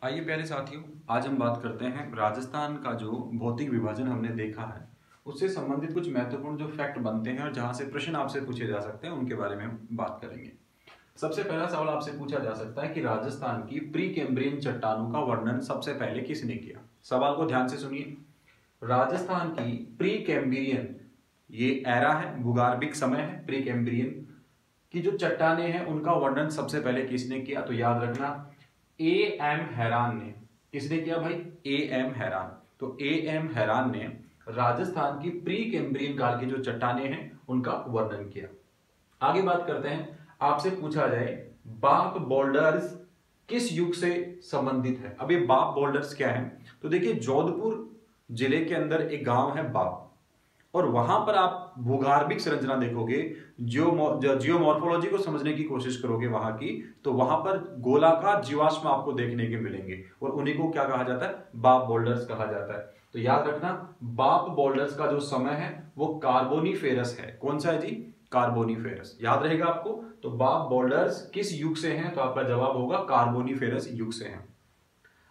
आइए प्यारे साथियों, आज हम बात करते हैं राजस्थान का जो भौतिक विभाजन हमने देखा है उससे संबंधित कुछ महत्वपूर्ण जो फैक्ट बनते हैं और जहां से प्रश्न आपसे पूछे जा सकते हैं उनके बारे में हम बात करेंगे। सबसे पहला सवाल आपसे पूछा जा सकता है कि राजस्थान की प्री कैम्ब्रियन चट्टानों का वर्णन सबसे पहले किसने किया। सवाल को ध्यान से सुनिए। राजस्थान की प्री कैम्ब्रियन, ये एरा है, भूगर्भिक समय है, प्री कैम्ब्रियन की जो चट्टाने हैं उनका वर्णन सबसे पहले किसने किया? तो याद रखना, ए एम हैरान ने। किसने किया भाई? ए एम हैरान। तो ए एम हैरान ने राजस्थान की प्री कैम्ब्रियन काल की जो चट्टाने हैं उनका वर्णन किया। आगे बात करते हैं, आपसे पूछा जाए बाप बोल्डर्स किस युग से संबंधित है। अब ये बाप बोल्डर्स क्या है? तो देखिए, जोधपुर जिले के अंदर एक गांव है बाप, और वहां पर आप भूगर्भिक संरचना देखोगे, जियोमॉर्फोलॉजी को समझने की कोशिश करोगे वहां की, तो वहां पर गोलाकार जीवाश्म आपको देखने के मिलेंगे और उन्हीं को क्या कहा जाता है? बाप बोल्डर्स कहा जाता है। तो याद रखना, बाप बोल्डर्स का जो समय है वो कार्बोनीफेरस है। कौन सा है जी? कार्बोनीफेरस। याद रहेगा आपको। तो बाप बोल्डर्स किस युग से हैं? तो आपका जवाब होगा कार्बोनीफेरस युग से हैं।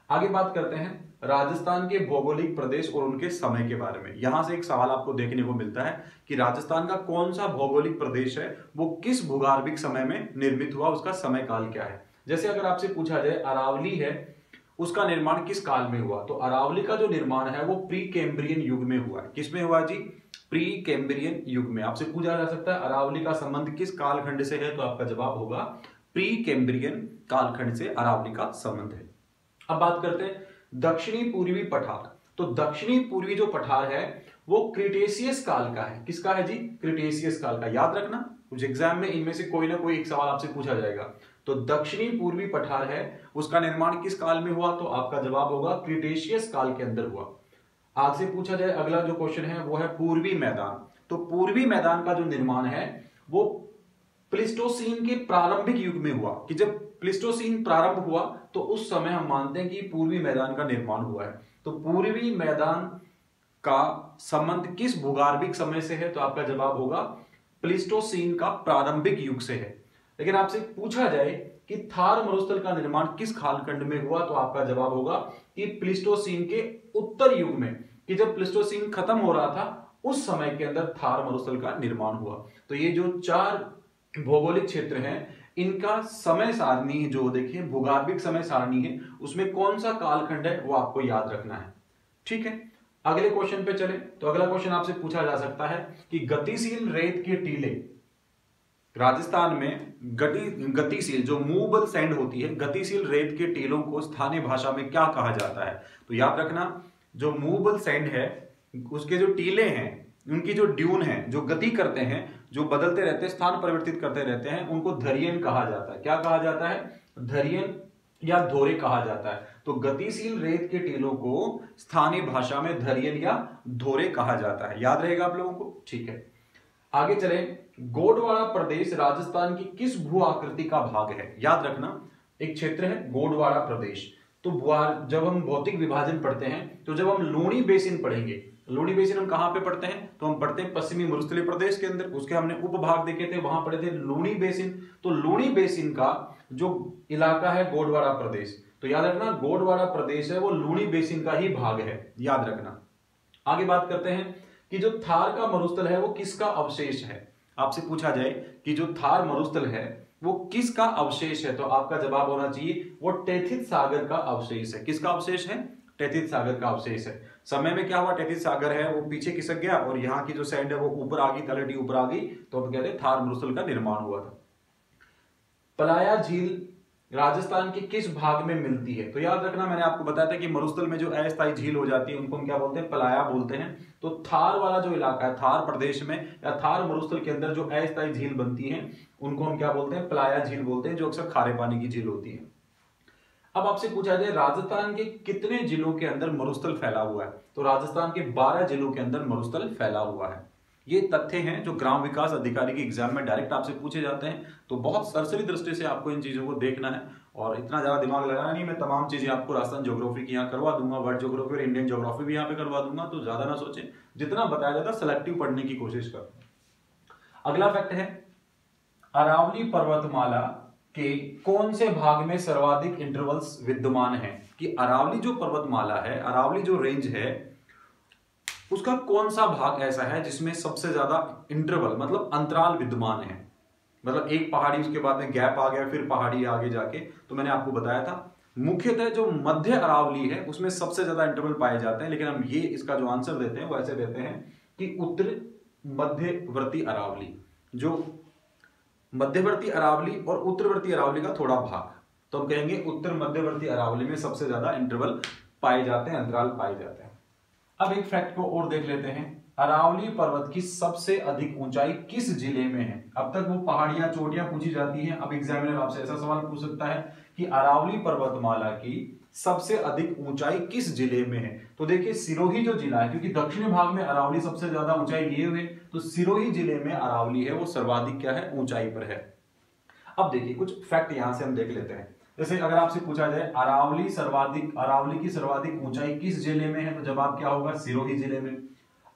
आगे बात करते हैं राजस्थान के भौगोलिक प्रदेश और उनके समय के बारे में। यहां से एक सवाल आपको देखने को मिलता है कि राजस्थान का कौन सा भौगोलिक प्रदेश है, वो किस भूगर्भिक समय में निर्मित हुआ, उसका समय काल क्या है। जैसे अगर आपसे पूछा जाए अरावली है, उसका निर्माण किस काल में हुआ, तो अरावली का जो निर्माण है वो प्री कैम्ब्रियन युग में हुआ है। किसमें हुआ जी? प्री कैम्ब्रियन युग में। आपसे पूछा जा सकता है अरावली का संबंध किस कालखंड से है, तो आपका जवाब होगा प्री कैम्ब्रियन कालखंड से अरावली का संबंध है। अब बात करते हैं दक्षिणी पूर्वी पठार। तो दक्षिणी पूर्वी जो पठार है वो क्रिटेशियस काल का है। किसका है जी? क्रिटेशियस काल का। याद रखना, कुछ एग्जाम में इनमें से कोई ना कोई एक सवाल आपसे पूछा जाएगा। तो दक्षिणी पूर्वी पठार है, उसका निर्माण किस काल में हुआ, तो आपका जवाब होगा क्रिटेशियस काल के अंदर हुआ। आपसे पूछा जाए अगला जो क्वेश्चन है वो है पूर्वी मैदान। तो पूर्वी मैदान का जो निर्माण है वो प्लिस्टोसीन के प्रारंभिक युग में हुआ, कि जब प्लिस्टोसीन प्रारंभ हुआ तो उस समय हम मानते हैं कि पूर्वी मैदान का निर्माण हुआ है। तो पूर्वी मैदान का संबंध किस भूगर्भिक समय से है, तो आपका जवाब होगा प्लिस्टोसीन का प्रारंभिक युग से है। लेकिन आपसे पूछा जाए कि थार मरुस्थल का निर्माण किस कालखंड में हुआ, तो आपका जवाब होगा कि प्लिस्टोसीन के उत्तर युग में, कि जब प्लिस्टोसीन खत्म हो रहा था उस समय के अंदर थार मरुस्थल का निर्माण हुआ। तो ये जो चार भौगोलिक क्षेत्र हैं, इनका समय सारणी जो देखिए भूगर्भिक समय सारणी है, उसमें कौन सा कालखंड है वो आपको याद रखना है। ठीक है, अगले क्वेश्चन पे चले। तो अगला क्वेश्चन आपसे पूछा जा सकता है कि गतिशील रेत के टीले, राजस्थान में गतिशील जो मूवेबल सैंड होती है, गतिशील रेत के टीलों को स्थानीय भाषा में क्या कहा जाता है? तो याद रखना, जो मूवेबल सैंड है उसके जो टीले हैं, उनकी जो ड्यून है, जो गति करते हैं, जो बदलते रहते हैं, स्थान परिवर्तित करते रहते हैं, उनको धरियन कहा जाता है। क्या कहा जाता है? धरियन या धोरे कहा जाता है। तो गतिशील रेत के टीलों को स्थानीय भाषा में धरियन या धोरे कहा जाता है। याद रहेगा आप लोगों को। ठीक है, आगे चले। गोंडवाना प्रदेश राजस्थान की किस भू आकृति का भाग है? याद रखना, एक क्षेत्र है गोंडवाना प्रदेश। तो जब हम भौतिक विभाजन पढ़ते हैं, तो जब हम लूणी बेसिन पढ़ेंगे, लूणी बेसिन हम कहां पे पढ़ते हैं? तो हम पढ़ते हैं पश्चिमी मरुस्थलीय प्रदेश के अंदर। उसके हमने उपभाग देखे थे, वहां पढ़े थे लूणी बेसिन। तो लूणी बेसिन का जो इलाका है गोंडवाना प्रदेश, तो याद रखना गोंडवाना प्रदेश है वो लूणी बेसिन का ही भाग है। याद रखना। आगे बात करते हैं कि जो थार का मरुस्थल है वो किसका अवशेष है। आपसे पूछा जाए कि जो थार मरुस्थल है वो किसका अवशेष है, तो आपका जवाब होना चाहिए वो टेथिस सागर का अवशेष है। किसका अवशेष है? टेथिस सागर का अवशेष है। समय में क्या हुआ, टेथिस सागर है वो पीछे खिसक गया और यहाँ की जो सैंड है वो ऊपर आ गई, तलहटी ऊपर आ गई, तो हम कहते हैं थार मरुस्थल का निर्माण हुआ था। पलाया झील राजस्थान के किस भाग में मिलती है? तो याद रखना, मैंने आपको बताया था कि मरुस्थल में जो अस्थायी झील हो जाती है उनको हम क्या बोलते हैं? पलाया बोलते हैं। तो थार वाला जो इलाका है, थार प्रदेश में या थार मरुस्थल के अंदर जो अस्थायी झील बनती है उनको हम क्या बोलते हैं? पलाया झील बोलते हैं, जो अक्सर खारे पानी की झील होती है। अब आपसे पूछा जाए राजस्थान के कितने जिलों के अंदर मरुस्थल फैला हुआ है, तो राजस्थान के 12 जिलों के अंदर मरुस्थल फैला हुआ है। ये तथ्य हैं जो ग्राम विकास अधिकारी के एग्जाम में डायरेक्ट आपसे पूछे जाते हैं। तो बहुत सरसरी दृष्टि से आपको इन चीजों को देखना है और इतना ज्यादा दिमाग लगाना नहीं। मैं तमाम चीजें आपको राजस्थान ज्योग्राफी की यहाँ करवा दूंगा, वर्ल्ड ज्योग्राफी और इंडियन ज्योग्राफी भी यहाँ पे करवा दूंगा। तो ज्यादा ना सोचें, जितना बताया जाता है सेलेक्टिव पढ़ने की कोशिश करते हैं। अगला फैक्ट है अरावली पर्वतमाला के कौन से भाग में सर्वाधिक इंटरवल्स विद्यमान हैं, कि अरावली जो पर्वतमाला है, अरावली जो रेंज है, उसका कौन सा भाग ऐसा है जिसमें सबसे ज्यादा इंटरवल मतलब अंतराल विद्यमान है। मतलब एक पहाड़ी उसके बाद में गैप आ गया, फिर पहाड़ी आगे जाके, तो मैंने आपको बताया था मुख्यतः जो मध्य अरावली है उसमें सबसे ज्यादा इंटरवल पाए जाते हैं। लेकिन हम ये इसका जो आंसर देते हैं वो ऐसे देते हैं कि उत्तर मध्यवर्ती अरावली, जो मध्यवर्ती अरावली और उत्तरवर्ती अरावली का थोड़ा भाग, तो हम कहेंगे उत्तर मध्यवर्ती अरावली में सबसे ज्यादा इंटरवल पाए जाते हैं, अंतराल पाए जाते हैं। अब एक फैक्ट को और देख लेते हैं, अरावली पर्वत की सबसे अधिक ऊंचाई किस जिले में है। अब तक वो पहाड़ियां चोटियां पूछी जाती हैं, अब एग्जामिनर आपसे ऐसा सवाल पूछ सकता है कि अरावली पर्वतमाला की सबसे अधिक ऊंचाई किस जिले में है। तो देखिए सिरोही जो जिला है, क्योंकि दक्षिणी भाग में अरावली सबसे ज्यादा ऊंचाई लिए हुए, तो सिरोही जिले में अरावली है वो सर्वाधिक क्या है, ऊंचाई पर है। अब देखिए कुछ फैक्ट यहां से हम देख लेते हैं। जैसे अगर आपसे पूछा जाए अरावली की सर्वाधिक ऊंचाई किस जिले में है, तो जवाब क्या होगा, सिरोही जिले में।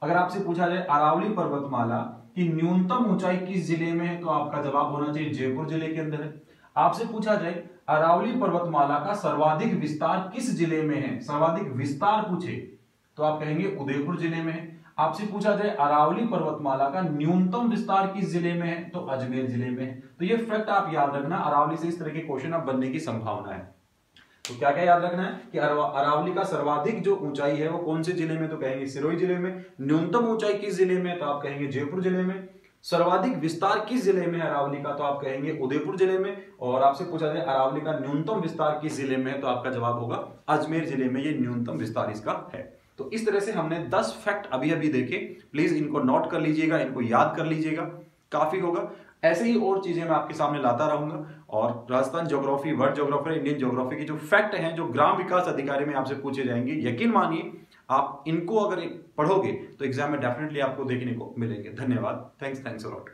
अगर आपसे पूछा जाए अरावली पर्वतमाला की न्यूनतम ऊंचाई किस जिले में है, तो आपका जवाब होना चाहिए जयपुर जिले के अंदर है। आपसे पूछा जाए अरावली पर्वतमाला का सर्वाधिक विस्तार किस जिले में है, सर्वाधिक विस्तार पूछे तो आप कहेंगे उदयपुर जिले में है। आपसे पूछा जाए अरावली पर्वतमाला का न्यूनतम विस्तार किस जिले में है, तो अजमेर जिले में है। तो ये फैक्ट आप याद रखना, अरावली से इस तरह के क्वेश्चन अब बनने की संभावना है। तो क्या क्या याद रखना है कि अरावली का सर्वाधिक जो ऊंचाई है वो कौन से जिले में, तो कहेंगे सिरोही जिले में। न्यूनतम ऊंचाई किस जिले में, तो आप कहेंगे जयपुर जिले में। सर्वाधिक विस्तार किस जिले में है अरावली का, तो आप कहेंगे उदयपुर जिले में। और आपसे पूछा जाए अरावली का न्यूनतम विस्तार किस जिले में है, तो आपका जवाब होगा अजमेर जिले में, ये न्यूनतम विस्तार इसका है। तो इस तरह से हमने 10 फैक्ट अभी अभी देखे, प्लीज इनको नोट कर लीजिएगा, इनको याद कर लीजिएगा, काफी होगा। ऐसे ही और चीजें मैं आपके सामने लाता रहूंगा। और Rajasthan geography, world geography, Indian geography की जो फैक्ट हैं, जो ग्राम विकास अधिकारी में आपसे पूछे जाएंगे, यकीन मानिए आप इनको अगर पढ़ोगे तो एग्जाम में डेफिनेटली आपको देखने को मिलेंगे। धन्यवाद, थैंक्स अ लॉट।